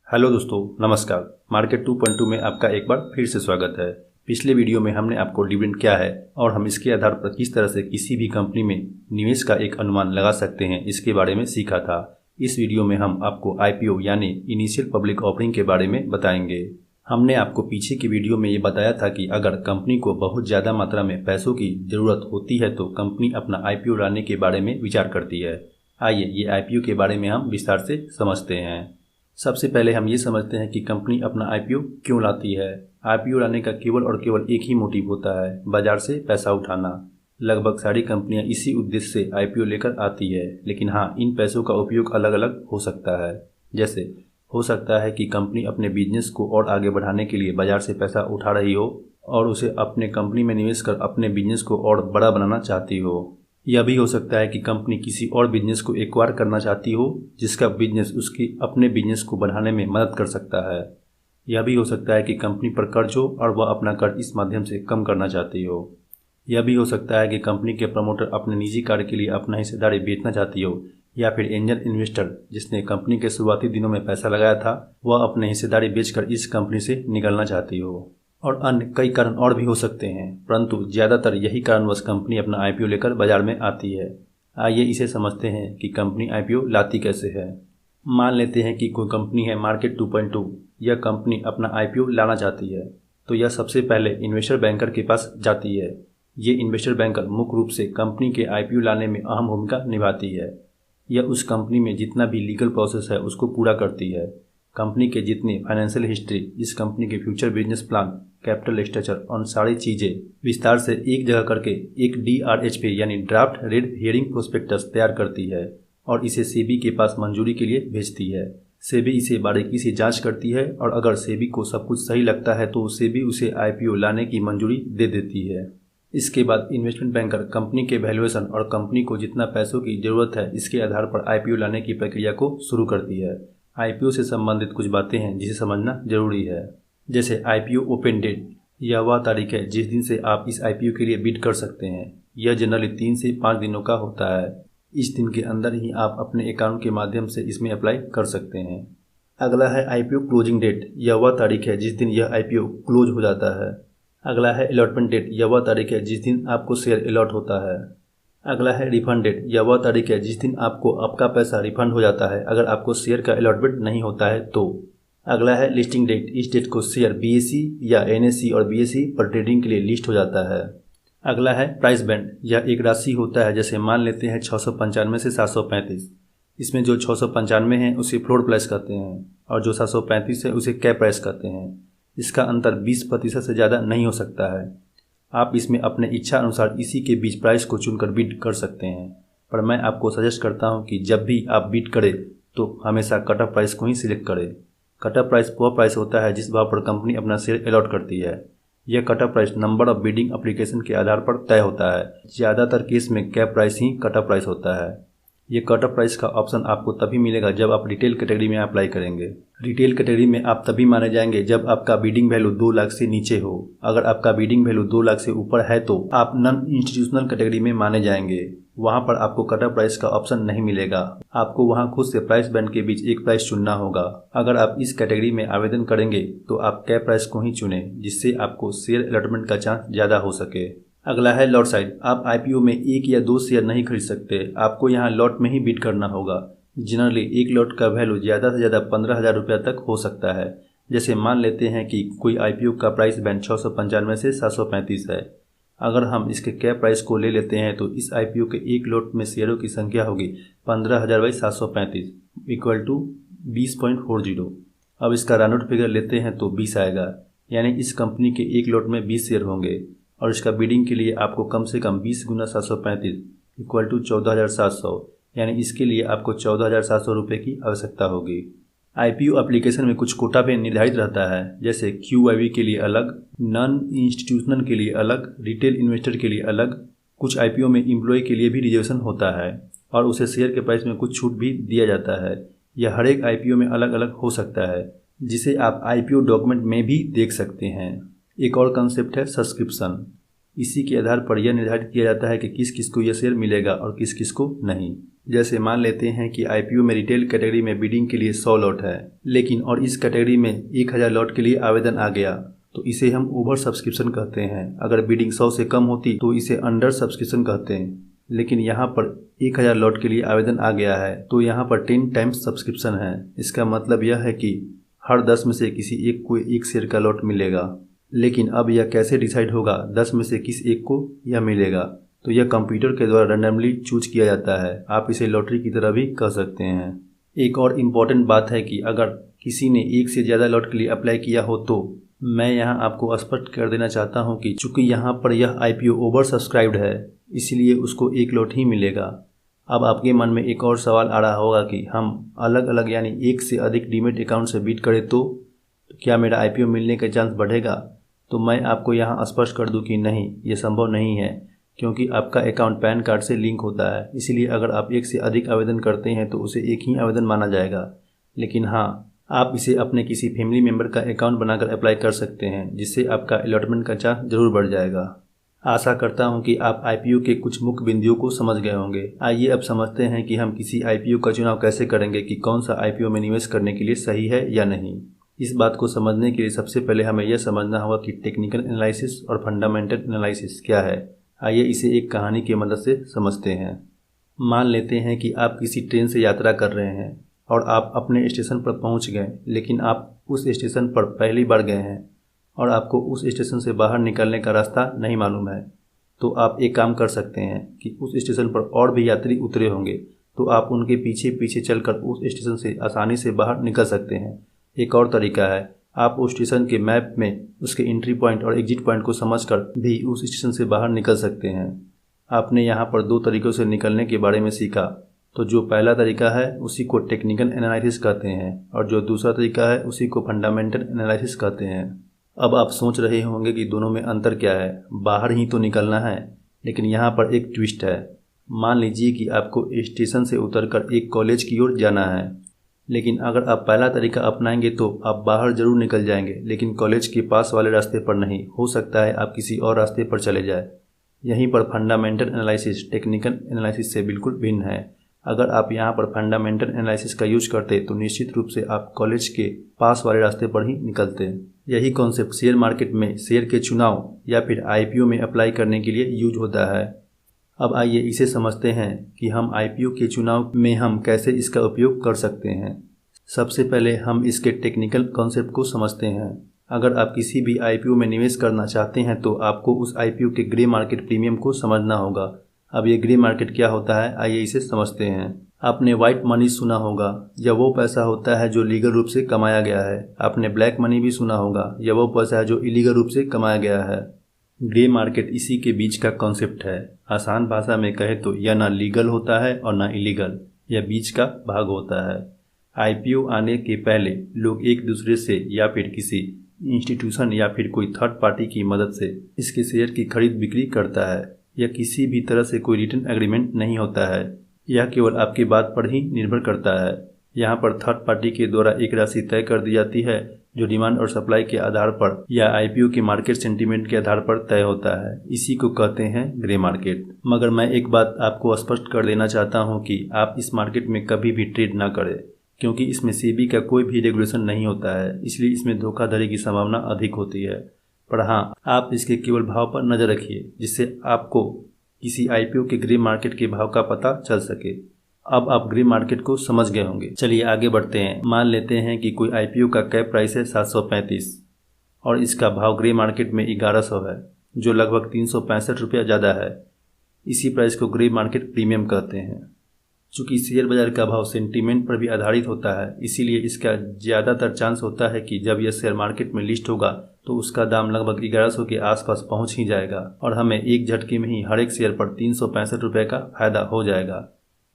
Hello दोस्तों, नमस्कार। Market 2.2 में आपका एक बार फिर से स्वागत है। पिछले वीडियो में हमने आपको डिविडेंड क्या है और हम इसके आधार पर किस तरह से किसी भी कंपनी में निवेश का एक अनुमान लगा सकते हैं, इसके बारे में सीखा था। इस वीडियो में हम आपको आईपीओ यानी इनिशियल पब्लिक ऑफरिंग के बारे में बताएंगे। हमने आपको पीछे की वीडियो में ये बताया था कि अगर कंपनी को बहुत ज़्यादा मात्रा में पैसों की ज़रूरत होती है तो कंपनी अपना आईपीओ लाने के बारे में विचार करती है। आइए ये आईपीओ के बारे में हम विस्तार से समझते हैं। सबसे पहले हम ये समझते हैं कि कंपनी अपना आईपीओ क्यों लाती है। आईपीओ लाने का केवल और केवल एक ही मोटिव होता है, बाजार से पैसा उठाना। लगभग सारी कंपनियां इसी उद्देश्य से आईपीओ लेकर आती है, लेकिन हाँ, इन पैसों का उपयोग अलग अलग हो सकता है। जैसे हो सकता है कि कंपनी अपने बिजनेस को और आगे बढ़ाने के लिए बाजार से पैसा उठा रही हो और उसे अपने कंपनी में निवेश कर अपने बिजनेस को और बड़ा बनाना चाहती हो। यह भी हो सकता है कि कंपनी किसी और बिजनेस को एक्वायर करना चाहती हो जिसका बिजनेस उसकी अपने बिजनेस को बढ़ाने में मदद कर सकता है। यह भी हो सकता है कि कंपनी पर कर्ज हो और वह अपना कर्ज इस माध्यम से कम करना चाहती हो। यह भी हो सकता है कि कंपनी के प्रमोटर अपने निजी कार्य के लिए अपना हिस्सेदारी बेचना चाहती हो, या फिर एंजल इन्वेस्टर जिसने कंपनी के शुरुआती दिनों में पैसा लगाया था वह अपने हिस्सेदारी बेचकर इस कंपनी से निकलना चाहती हो। और अन्य कई कारण और भी हो सकते हैं, परंतु ज़्यादातर यही कारणवश कंपनी अपना आईपीओ लेकर बाजार में आती है। आइए इसे समझते हैं कि कंपनी आईपीओ लाती कैसे है। मान लेते हैं कि कोई कंपनी है मार्केट 2.2। यह कंपनी अपना आईपीओ लाना चाहती है तो यह सबसे पहले इन्वेस्टर बैंकर के पास जाती है। ये इन्वेस्टर बैंकर मुख्य रूप से कंपनी के आईपीओ लाने में अहम भूमिका निभाती है। यह उस कंपनी में जितना भी लीगल प्रोसेस है उसको पूरा करती है। कंपनी के जितने फाइनेंशियल हिस्ट्री, इस कंपनी के future business plan, capital structure और सारी चीज़ें विस्तार से एक जगह करके एक DRHP यानी ड्राफ्ट रेड हेयरिंग प्रोस्पेक्टस तैयार करती है और इसे सेबी के पास मंजूरी के लिए भेजती है। सेबी इसे बारीकी से जांच करती है और अगर सेबी को सब कुछ सही लगता है तो सेबी उसे आईपीओ लाने की मंजूरी दे देती है। इसके बाद इन्वेस्टमेंट बैंकर कंपनी के वैल्यूएशन और कंपनी को जितना पैसों की ज़रूरत है इसके आधार पर आईपीओ लाने की प्रक्रिया को शुरू करती है। आईपीओ से संबंधित कुछ बातें हैं जिसे समझना जरूरी है। जैसे आईपीओ ओपन डेट, यह वह तारीख है जिस दिन से आप इस आईपीओ के लिए बिड कर सकते हैं। यह जनरली 3 से 5 दिनों का होता है। इस दिन के अंदर ही आप अपने अकाउंट के माध्यम से इसमें अप्लाई कर सकते हैं। अगला है आईपीओ क्लोजिंग डेट, यह वह तारीख है जिस दिन यह आईपीओ क्लोज हो जाता है। अगला है अलॉटमेंट डेट, यह वह तारीख है जिस दिन आपको शेयर अलॉट होता है। अगला है रिफंड डेट, यह वह तारीख है जिस दिन आपको आपका पैसा रिफंड हो जाता है अगर आपको शेयर का अलॉटमेंट नहीं होता है तो। अगला है लिस्टिंग डेट, इस डेट को शेयर बीएसई या एनएसई और बीएसई पर ट्रेडिंग के लिए लिस्ट हो जाता है। अगला है प्राइस बैंड, यह एक राशि होता है, जैसे मान लेते हैं 695 से 735। इसमें जो 695 है उसे फ्लोर प्राइस कहते हैं और जो 735 है उसे कैप प्राइस कहते हैं। इसका अंतर 20% से ज़्यादा नहीं हो सकता है। आप इसमें अपने इच्छा अनुसार इसी के बीच प्राइस को चुनकर बिड कर सकते हैं, पर मैं आपको सजेस्ट करता हूं कि जब भी आप बिड करें तो हमेशा कट ऑफ प्राइस को ही सिलेक्ट करें। कट ऑफ प्राइस वह प्राइस होता है जिस भाव पर कंपनी अपना शेयर अलॉट करती है। यह cut off price number of bidding application के आधार पर तय होता है। ज़्यादातर केस में कैप प्राइस ही कट ऑफ प्राइस होता है। ये कट ऑफ प्राइस का ऑप्शन आपको तभी मिलेगा जब आप रिटेल कैटेगरी में अप्लाई करेंगे। रिटेल कैटेगरी में आप तभी माने जाएंगे जब आपका बिडिंग वैल्यू 2 लाख से नीचे हो। अगर आपका बिडिंग वैल्यू 2 लाख से ऊपर है तो आप नॉन इंस्टीट्यूशनल कैटेगरी में माने जाएंगे। वहां पर आपको कट ऑफ प्राइस का ऑप्शन नहीं मिलेगा। आपको वहां खुद से प्राइस बैंड के बीच एक प्राइस चुनना होगा। अगर आप इस कैटेगरी में आवेदन करेंगे तो आप कैप प्राइस को ही चुने, जिससे आपको शेयर अलॉटमेंट का चांस ज़्यादा हो सके। अगला है लॉट साइज। आप आईपीओ में 1 या 2 शेयर नहीं खरीद सकते, आपको यहाँ लॉट में ही बिड करना होगा। जनरली एक लॉट का वैल्यू ज़्यादा से ज़्यादा 15,000 रुपया तक हो सकता है। जैसे मान लेते हैं कि कोई आईपीओ का प्राइस बैंड 695 से 735 है। अगर हम इसके कैप प्राइस को ले लेते हैं तो इस आईपीओ के एक लॉट में शेयरों की संख्या होगी 15,000/735 इक्वल टू 20.40। अब इसका राउंड फिगर लेते हैं तो 20 आएगा, यानी इस कंपनी के एक लॉट में 20 शेयर होंगे और इसका बिडिंग के लिए आपको कम से कम 20 गुना 735 इक्वल टू 14,700, यानी इसके लिए आपको 14,700 रुपये की आवश्यकता होगी। आईपीओ एप्लीकेशन में कुछ कोटा भी निर्धारित रहता है, जैसे क्यूआईवी के लिए अलग, नॉन इंस्टीट्यूशनल के लिए अलग, रिटेल इन्वेस्टर के लिए अलग। कुछ आईपीओ में एम्प्लॉय के लिए भी रिजर्वेशन होता है और उसे शेयर के प्राइस में कुछ छूट भी दिया जाता है। यह हर एक आईपीओ में अलग अलग हो सकता है, जिसे आप आईपीओ डॉक्यूमेंट में भी देख सकते हैं। एक और कंसेप्ट है सब्सक्रिप्शन। इसी के आधार पर यह निर्धारित किया जाता है कि किस किस को यह शेयर मिलेगा और किस किस को नहीं। जैसे मान लेते हैं कि आईपीओ में रिटेल कैटेगरी में बिडिंग के लिए 100 लॉट है, लेकिन और इस कैटेगरी में 1000 लॉट के लिए आवेदन आ गया, तो इसे हम ओवर सब्सक्रिप्शन कहते हैं। अगर बिडिंग 100 से कम होती तो इसे अंडर सब्सक्रिप्शन कहते हैं। लेकिन यहाँ पर 1000 लॉट के लिए आवेदन आ गया है तो यहाँ पर 10 टाइम्स सब्सक्रिप्शन है। इसका मतलब यह है कि हर 10 में से किसी एक को 1 शेयर का लॉट मिलेगा। लेकिन अब यह कैसे डिसाइड होगा 10 में से किस एक को यह मिलेगा? तो यह कंप्यूटर के द्वारा रैंडमली चूज किया जाता है। आप इसे लॉटरी की तरह भी कह सकते हैं। एक और इम्पॉर्टेंट बात है कि अगर किसी ने 1 से ज़्यादा लॉट के लिए अप्लाई किया हो तो मैं यहाँ आपको स्पष्ट कर देना चाहता हूँ कि चूंकि यहाँ पर यह आईपीओ ओवर सब्सक्राइब्ड है, इसलिए उसको 1 लॉट ही मिलेगा। अब आपके मन में एक और सवाल आ रहा होगा कि हम अलग अलग यानी 1 से अधिक डीमैट अकाउंट से बिड करें तो क्या मेरा आईपीओ मिलने का चांस बढ़ेगा? तो मैं आपको यहाँ स्पष्ट कर दूं कि नहीं, ये संभव नहीं है, क्योंकि आपका अकाउंट पैन कार्ड से लिंक होता है। इसलिए अगर आप 1 से अधिक आवेदन करते हैं तो उसे एक ही आवेदन माना जाएगा। लेकिन हाँ, आप इसे अपने किसी फैमिली मेम्बर का अकाउंट बनाकर अप्लाई कर सकते हैं, जिससे आपका अलॉटमेंट का चांस जरूर बढ़ जाएगा। आशा करता हूं कि आप आईपीओ के कुछ मुख्य बिंदुओं को समझ गए होंगे। आइए अब समझते हैं कि हम किसी आईपीओ का चुनाव कैसे करेंगे कि कौन सा आईपीओ में निवेश करने के लिए सही है या नहीं। इस बात को समझने के लिए सबसे पहले हमें यह समझना होगा कि टेक्निकल एनालिसिस और फंडामेंटल एनालिसिस क्या है। आइए इसे एक कहानी की मदद से समझते हैं। मान लेते हैं कि आप किसी ट्रेन से यात्रा कर रहे हैं और आप अपने स्टेशन पर पहुंच गए, लेकिन आप उस स्टेशन पर पहली बार गए हैं और आपको उस स्टेशन से बाहर निकलने का रास्ता नहीं मालूम है। तो आप एक काम कर सकते हैं कि उस स्टेशन पर और भी यात्री उतरे होंगे, तो आप उनके पीछे पीछे चलकर उस स्टेशन से आसानी से बाहर निकल सकते हैं। एक और तरीका है, आप उस स्टेशन के मैप में उसके एंट्री पॉइंट और एग्जिट पॉइंट को समझकर भी उस स्टेशन से बाहर निकल सकते हैं। आपने यहाँ पर 2 तरीकों से निकलने के बारे में सीखा। तो जो पहला तरीका है उसी को टेक्निकल एनालिसिस कहते हैं और जो दूसरा तरीका है उसी को फंडामेंटल एनालिसिस कहते हैं। अब आप सोच रहे होंगे कि दोनों में अंतर क्या है, बाहर ही तो निकलना है। लेकिन यहाँ पर एक ट्विस्ट है। मान लीजिए कि आपको स्टेशन से उतरकर एक कॉलेज की ओर जाना है, लेकिन अगर आप पहला तरीका अपनाएंगे तो आप बाहर जरूर निकल जाएंगे, लेकिन कॉलेज के पास वाले रास्ते पर नहीं। हो सकता है आप किसी और रास्ते पर चले जाए। यहीं पर फंडामेंटल एनालिसिस टेक्निकल एनालिसिस से बिल्कुल भिन्न है। अगर आप यहाँ पर फंडामेंटल एनालिसिस का यूज करते तो निश्चित रूप से आप कॉलेज के पास वाले रास्ते पर ही निकलते। यही कॉन्सेप्ट शेयर मार्केट में शेयर के चुनाव या फिर आईपीओ में अप्लाई करने के लिए यूज होता है। अब आइए इसे समझते हैं कि हम आईपीओ के चुनाव में हम कैसे इसका उपयोग कर सकते हैं। सबसे पहले हम इसके टेक्निकल कॉन्सेप्ट को समझते हैं। अगर आप किसी भी आईपीओ में निवेश करना चाहते हैं तो आपको उस आईपीओ के ग्रे मार्केट प्रीमियम को समझना होगा। अब ये ग्रे मार्केट क्या होता है, आइए इसे समझते हैं। आपने व्हाइट मनी सुना होगा, यह वो पैसा होता है जो लीगल रूप से कमाया गया है। आपने ब्लैक मनी भी सुना होगा, यह वो पैसा है जो इलीगल रूप से कमाया गया है। ग्रे मार्केट इसी के बीच का कॉन्सेप्ट है। आसान भाषा में कहे तो यह ना लीगल होता है और ना इलीगल, यह बीच का भाग होता है। आईपीओ आने के पहले लोग एक दूसरे से या फिर किसी इंस्टीट्यूशन या फिर कोई थर्ड पार्टी की मदद से इसके शेयर की खरीद बिक्री करता है। यह किसी भी तरह से कोई रिटर्न एग्रीमेंट नहीं होता है, यह केवल आपकी बात पर ही निर्भर करता है। यहाँ पर थर्ड पार्टी के द्वारा एक राशि तय कर दी जाती है जो डिमांड और सप्लाई के आधार पर या आईपीओ के मार्केट सेंटीमेंट के आधार पर तय होता है। इसी को कहते हैं ग्रे मार्केट। मगर मैं एक बात आपको स्पष्ट कर देना चाहता हूँ कि आप इस मार्केट में कभी भी ट्रेड ना करें, क्योंकि इसमें सेबी का कोई भी रेगुलेशन नहीं होता है, इसलिए इसमें धोखाधड़ी की संभावना अधिक होती है। पर हाँ, आप इसके केवल भाव पर नजर रखिए, जिससे आपको किसी आईपीओ के ग्रे मार्केट के भाव का पता चल सके। अब आप ग्रे मार्केट को समझ गए होंगे। चलिए आगे बढ़ते हैं। मान लेते हैं कि कोई आईपीओ का कैप प्राइस है 735 और इसका भाव ग्रे मार्केट में 1100 है, जो लगभग 365 रुपया ज़्यादा है। इसी प्राइस को ग्रे मार्केट प्रीमियम कहते हैं। चूँकि शेयर बाजार का भाव सेंटीमेंट पर भी आधारित होता है, इसीलिए इसका ज़्यादातर चांस होता है कि जब यह शेयर मार्केट में लिस्ट होगा तो उसका दाम लगभग 1100 के आसपास पहुंच ही जाएगा और हमें एक झटके में ही हर एक शेयर पर 365 रुपये का फायदा हो जाएगा।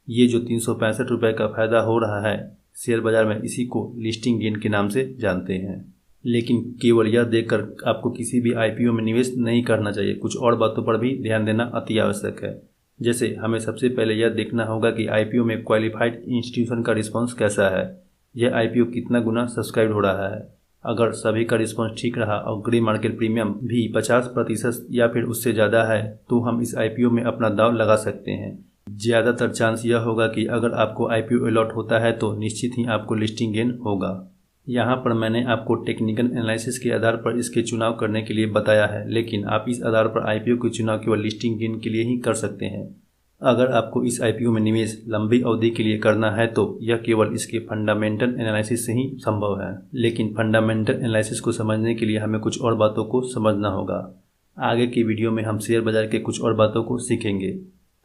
ये जो 365 रुपये का फायदा हो रहा है शेयर बाजार में, इसी को लिस्टिंग गेन के नाम से जानते हैं। लेकिन केवल यह देखकर आपको किसी भी आईपीओ में निवेश नहीं करना चाहिए। कुछ और बातों पर भी ध्यान देना अति आवश्यक है। जैसे हमें सबसे पहले यह देखना होगा कि आईपीओ में क्वालिफाइड इंस्टीट्यूशन का रिस्पॉन्स कैसा है, यह आईपीओ कितना गुना सब्सक्राइब हो रहा है। अगर सभी का रिस्पॉन्स ठीक रहा और ग्रे मार्केट प्रीमियम भी 50% या फिर उससे ज़्यादा है तो हम इस IPO में अपना दांव लगा सकते हैं। ज़्यादातर चांस यह होगा कि अगर आपको IPO अलॉट होता है तो निश्चित ही आपको लिस्टिंग गेन होगा। यहाँ पर मैंने आपको टेक्निकल एनालिसिस के आधार पर इसके चुनाव करने के लिए बताया है, लेकिन आप इस आधार पर IPO के चुनाव केवल लिस्टिंग गेन के लिए ही कर सकते हैं। अगर आपको इस IPO में निवेश लंबी अवधि के लिए करना है तो यह केवल इसके फंडामेंटल एनालिसिस से ही संभव है, लेकिन फंडामेंटल एनालिसिस को समझने के लिए हमें कुछ और बातों को समझना होगा। आगे की वीडियो में हम शेयर बाजार के कुछ और बातों को सीखेंगे।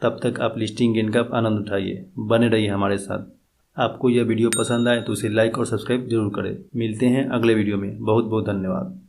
तब तक आप लिस्टिंग गेन का आनंद उठाइए, बने रहिए हमारे साथ। आपको यह वीडियो पसंद आए तो इसे लाइक और सब्सक्राइब जरूर करें। मिलते हैं अगले वीडियो में। बहुत बहुत धन्यवाद।